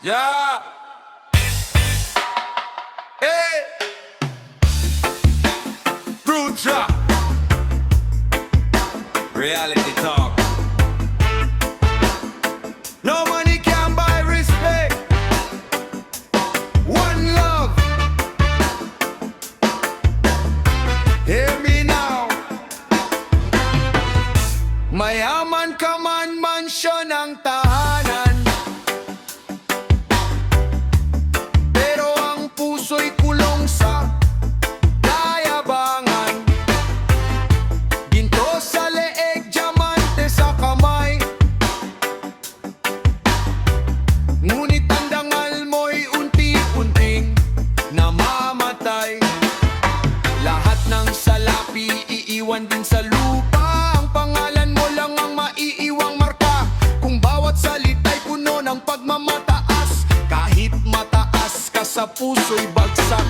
Yeah. Hey. Fruit drop. Reality talk. No money can buy respect. One love. Hear me now. Mayaman ka man, mansyon ang tahanan. Pero ang puso'y kulong sa kayabangan. Ginto sa leeg, diamante sa kamay. Ngunit ang dangal mo'y unti-unting namamatay. Lahat ng salapi iiwan din sa lupa. Ang pangalan mo lang ang maiiwang marka. Kung bawat salita'y puno ng pagmamataas, kahit mataas ka sa puso'y bagsak.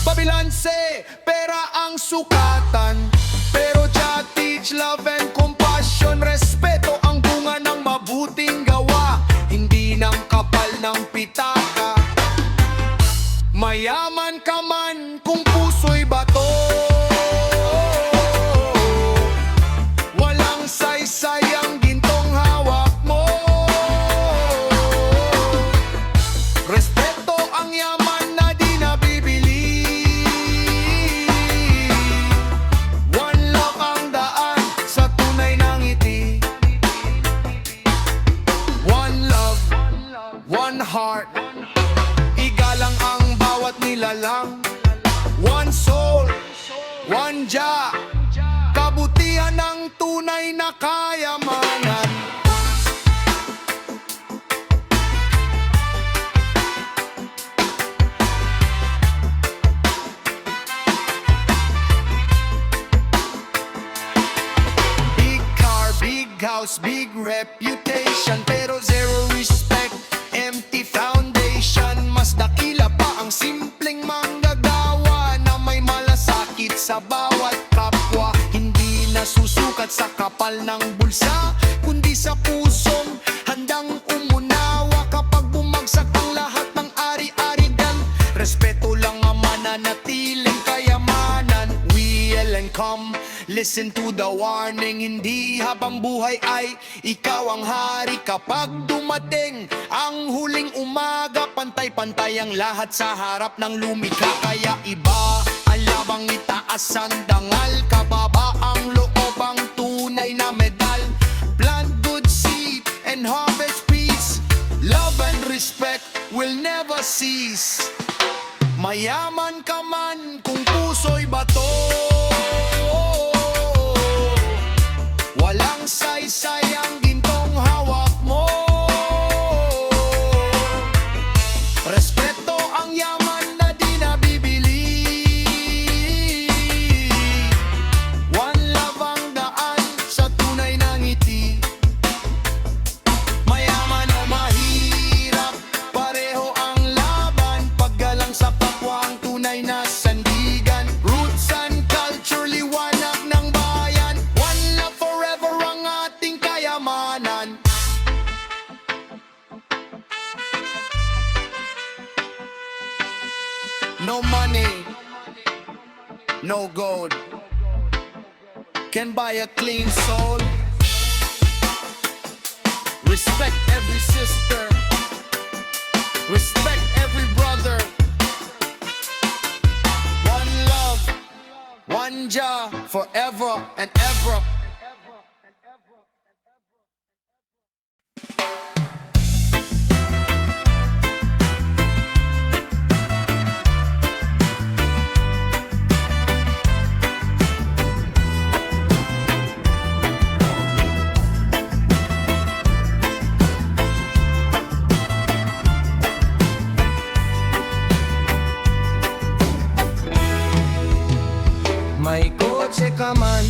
Babilanse, pera ang sukatan, pero Jah teach love and compassion. Respeto ang bunga ng mabuting gawa, hindi ng kapal ng pitaka. Mayaman ka man kung puso'y bato. Walang saysay ang gintong hawak mo. Respeto ang yaman na di nabibili. One love ang daan sa tunay na ngiti. One love, one heart. Igalang ang bawat nilalang. One soul, one Jah. Kabutihan ng tunay na kayamanan. Big car, big house, big reputation, pero zero respect, empty foundation. Mas dakila pa ang simpleng manggagawa na may malasakit sa bawat kapwa. Hindi nasusukat sa kapal ng bulsa, kundi sa pusong handang umunawa. Kapag bumagsak ang lahat ng ari-arigan, respeto lang ang mananatiling kayamanan. Will and come, listen to the warning. Hindi habang buhay ay ikaw ang hari. Kapag dumating ang huling umaga, pantay-pantay ang lahat sa harap ng lumikha. Kaya iba ang labang itaas ang dangal, kababa ang loob ang tunay na medal. Plant good seed and harvest peace. Love and respect will never cease. Mayaman ka man kung puso'y bato. Walang saysay ang gintong hawak mo. Respeto ang yaman na di nabibili. One love ang daan sa tunay na ngiti. Mayaman o mahirap, pareho ang laban. Paggalang sa kapwa ang tunay na sandigan. Roots and culture, liwanag ng bayan. One love forever ang ating kayamanan. No money, no gold can buy a clean soul. Respect every sister, respect every brother. One love, one Jah, forever and ever. May kotse ka man,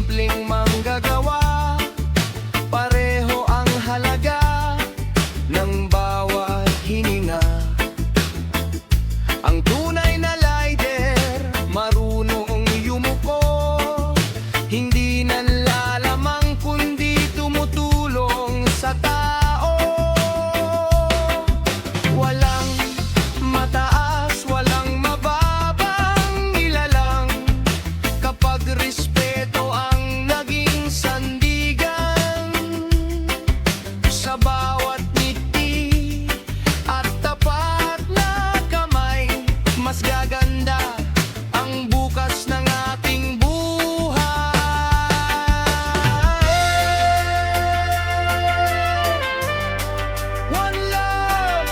simpleng manggagawa, pareho ang halaga ng bawat hininga. Ang tunay na lighter, marunong yumuko, hindi nanlalamang kundi tumutulong sa tao. Walang mataas, walang mababang nilalang, kapag respeto ang naging sandigan. Sa bawat ngiti at tapat na kamay, mas gaganda ang bukas ng ating buhay. One love,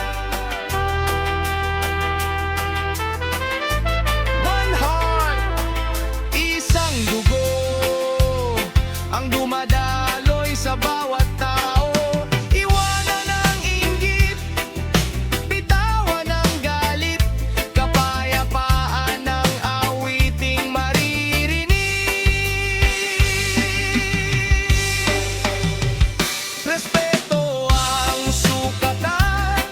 one heart, isang dugo ang dumadaloy sa bawat tao. Iwanan ang inggit, bitawan ang galit, kapayapaan ang awiting maririnig. Respeto ang sukatan,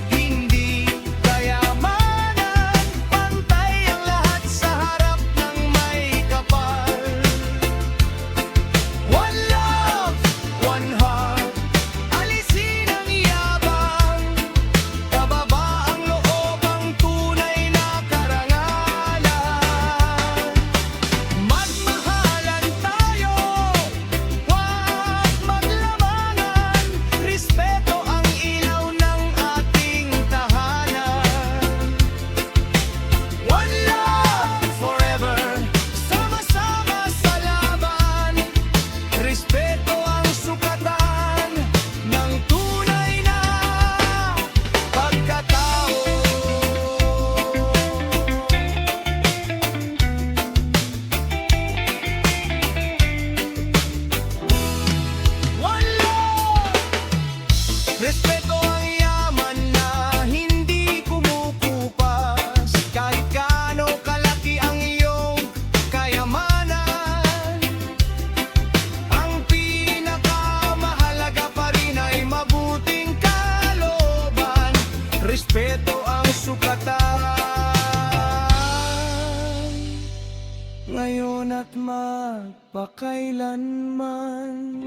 hindi kayamanan, pantay ang lahat sa harap ng may kapal. One love, one heart, alisin ang yabang, pababa ang loob ang tunay na karangalan. Magmahalan tayo, huwag maglamangan, respeto ang ilaw ng ating tahanan. One love forever, sama-sama sa laban, respeto ang sukatan ng tunay na pagkatao. One love, respeto ang yaman na hindi kumukupas, kahit gaano kalaki ang iyong kayamanan. Ang pinakamahalaga pa rin ay mabuting kalooban, respeto ang sukatan, ngayon at magpakailanman.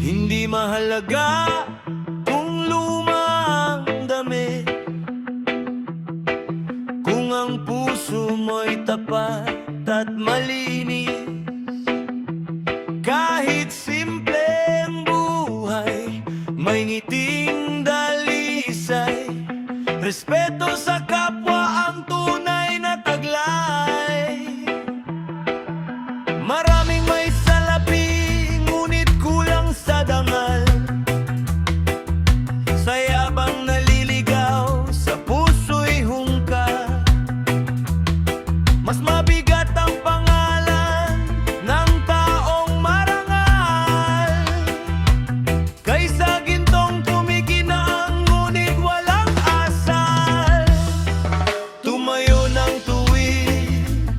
Hindi mahalaga kung luma ang damit, kung ang puso mo'y tapat at malinis. Kahit simpleng buhay, may ngiting dalisay, respeto sa kapwa ang tunay na taglay. Maraming may salapi, ngunit kulang sa dangal, sa yabang naliligaw, sa puso'y hungka. Mas mabigat ang pangalan ng taong marangal, kaysa gintong kumikinang ngunit walang asal. Tumayo ng tuwid,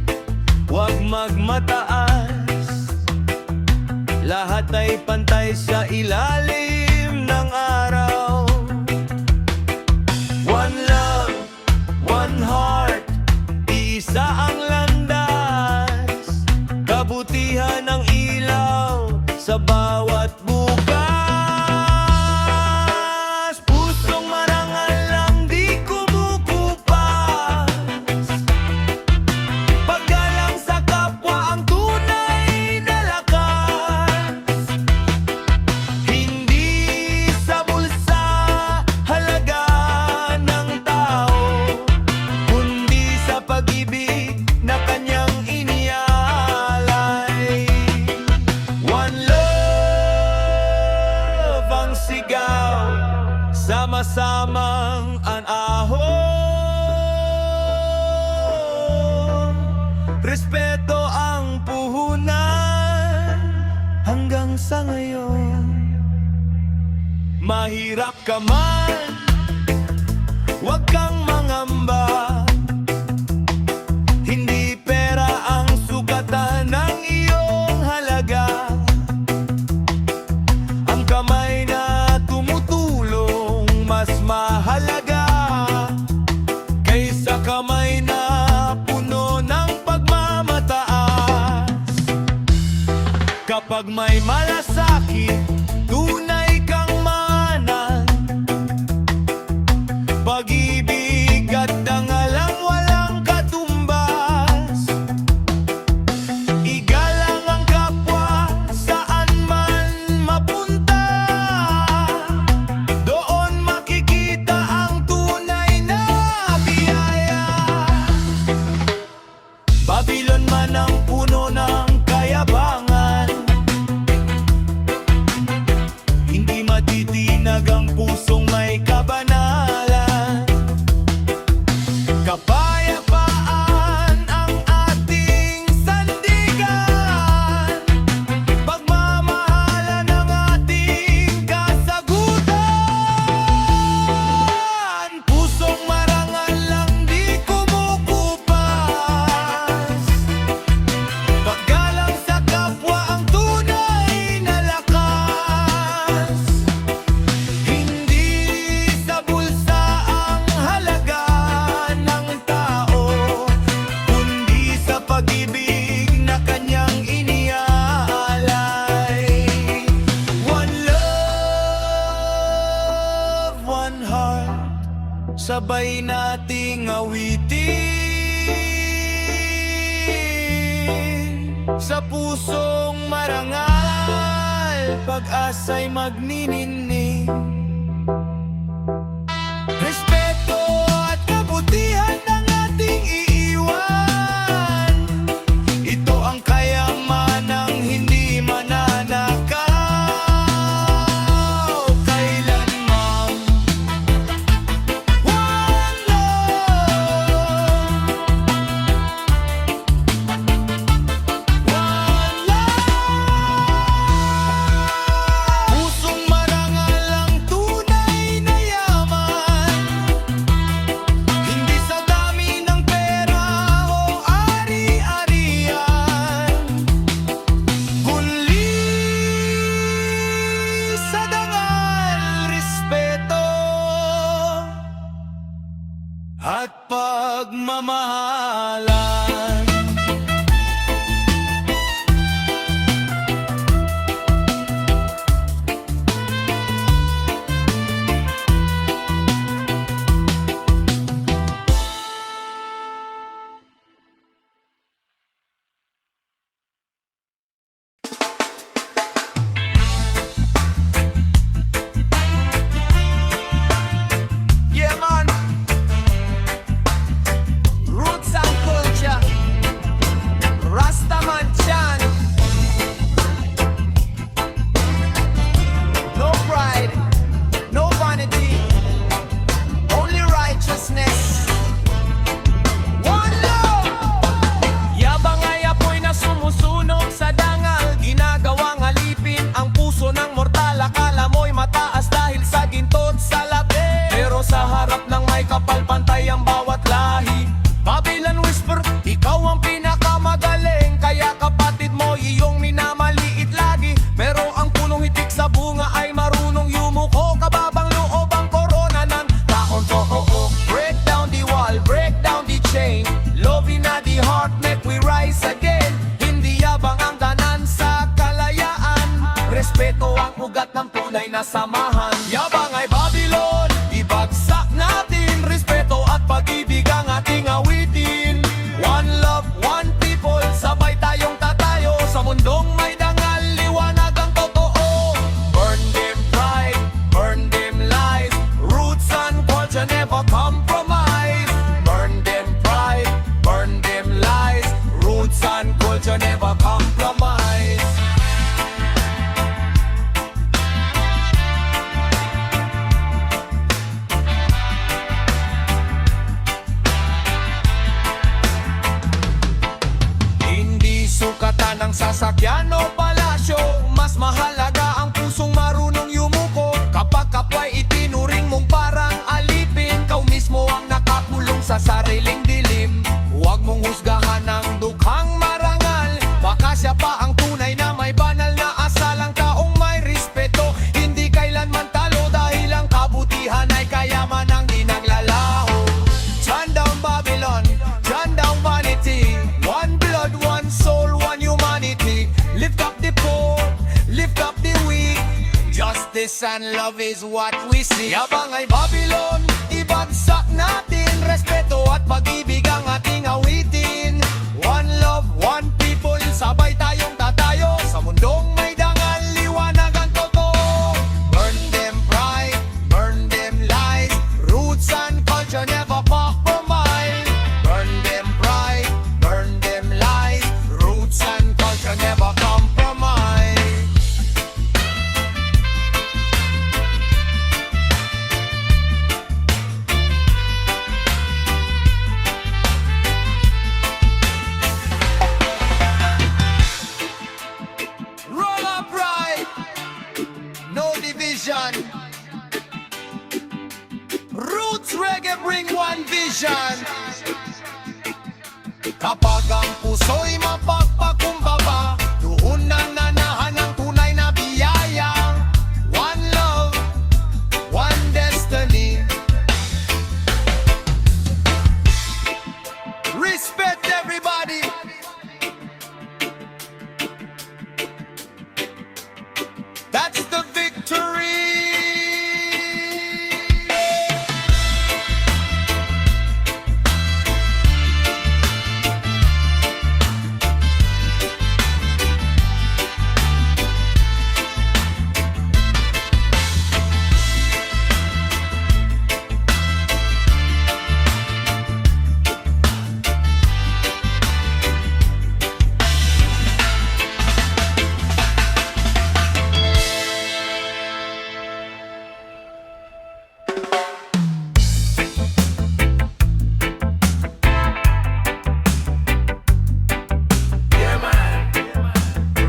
huwag magmataas, lahat ay pantay sa ilalim ng araw. One love, one heart, iisa ang landas, kabutihan ng ilaw sa bawat bukas. Pusong marangal lang di kumukupas, paggalang sa kapwa ang tunay na lakas. sama-samang anahon. Respeto ang puhunan hanggang sa ngayon. Mahirap ka man, huwag kang mangamba. Hindi pera ang sukatan ng iyong halaga. Ang kamay na tumutulong mas mahalaga kaysa kamay na puno ng pagmamataas. Kapag may malasakit, tunay kang maanan. Pag-ibig at dangalang walang katumbas. Igalang ang kapwa saan man mapunta. Doon makikita ang tunay na biyaya. Babylon man ang puno ng kayabangan, hindi matitinag ang pusong may kabanalan. Kapayapaan ang ating sandigan, pagmamahalan ang ating kasagutan. Pusong marangal lang di kumukupas. Paggalang sa kapwa ang tunay na lakas. Hindi sa bulsa ang halaga ng tao, kundi sa pag-ibig na kanyang iniaalay. One love, one heart, sabay nating awitin. Sa pusong marangal, pag-asa'y magniningning. Respeto at kabutihan ng ating iiwan. Ito ang kayamanang hindi mananakaw kailanman. One love, one love. Pusong marangal ang tunay na yaman. Hindi sa dami ng pera o ari-arian, kundi sa dangal, respeto at pagmamahalan. Yeah, man. Roots and culture. Rastaman Chan. No pride, no vanity, only righteousness. One love. Yabang ay apoy na sumusunog sa dangal, ginagawang alipin ang puso ng mortal. Akala mo'y mataas dahil sa gintot sa labi, pero sa harap ng may kapal pantay ang bawat lahi. Babylon whisper, ikaw ang pinakamagaling, kaya kapatid mo iyong minamaliit lagi. Pero ang punong hitik sa bunga ay marunong yumuko. Kababang loob ang korona ng taon to. Break down the wall, break down the chain. Love in the heart, make we rise again. Hindi yabang ang danan sa kalayaan. Respeto ang ugat ng tunay na samahan. Yabang ay Babylon, ibagsak natin. Respeto at pag-ibig ang ating awitin. One love, one people, sabay tayong tatayo sa mundong may dangal, liwanag ang totoo. Burn them pride, burn them lies, roots and culture never compromise. Burn them pride, burn them lies, roots and culture never compromise. justice and love is what we see. Yabang ay Babylon, ibagsak natin. Respeto at pag-ibig ang ating awitin. One love, one people, sabay tayong tatayo. Sa mundong may dangal, liwanag ang totoo. Burn them pride, burn them lies. Roots and culture never compromise. Burn them pride, burn them lies. Roots and culture never compromise. Roll up right, no division. Roots reggae bring one vision. Kapag ang puso'y mapagpakumbaba, doon na nanahan ang tunay na biyaya. One love, one destiny. Respect everybody. That's the victory.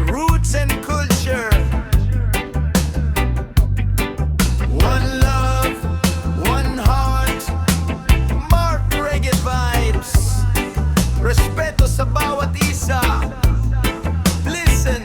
Roots and culture. One love, one heart. Mark reggae vibes. Respeto sa bawat isa. Listen.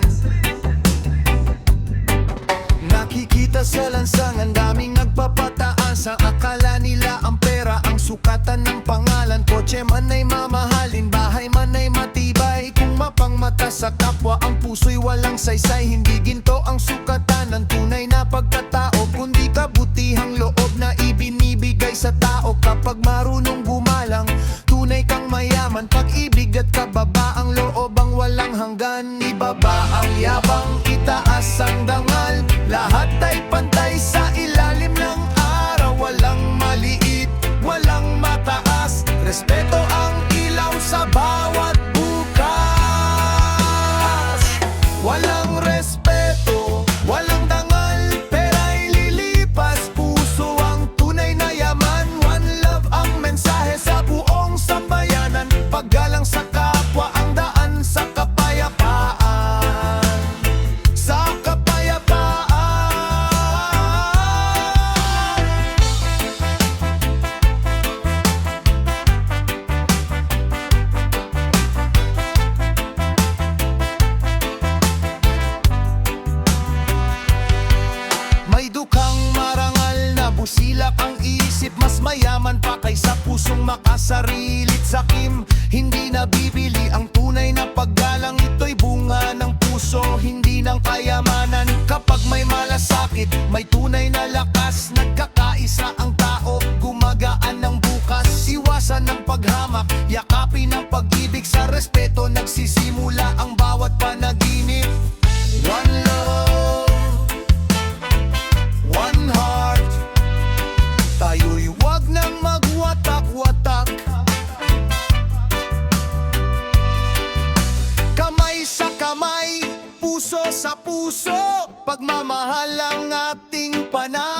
Nakikita sa lansangan, daming nagpapataas. Ang akala nila ang pera ang sukatan ng pangalan. Kotse man ay mamahalin, bahay man ay matibay. Kung mapangmata sa kapwa, ang puso'y walang saysay. Hindi ginto ang sukatan ng tunay na pagkatao, kundi kabutihang loob na ibinibigay sa tao. Kapag marunong gumalang, tunay kang mayaman. Pag-ibig at kababaang loob ang walang hanggan. Ibaba ang yabang, itaas ang dangal. Lahat ay pantay sa ilalim ng araw. Walang maliit, walang mataas. Respeto ang ilaw sa bawat bukas. Walang respeto, walang dangal, pera'y lilipas. Puso ang tunay na yaman. One love ang mensahe sa buong sambayanan. Paggalang sa kapwa ang daan sa kapayapaan. Sa kapayapaan. May dukang marangal na busilak ang isip. Mas mayaman pa kaysa pusong makasarilit. Sakim, hindi nabibili ang tunay na paggalang. Ito'y bunga ng puso, hindi ng kayamanan. Kapag may malasakit, may tunay na lakas. Nagkakaisa ang tao, gumagaan ng bukas. Iwasan ng paghamak, yakapin ang pag-ibig. Sa respeto nagsisimula ang bawat panaginip. One love, one heart. Tayo'y wag nang magwatak-watak. Kamay sa kamay, puso sa puso. Pagmamahal ang ating panahon.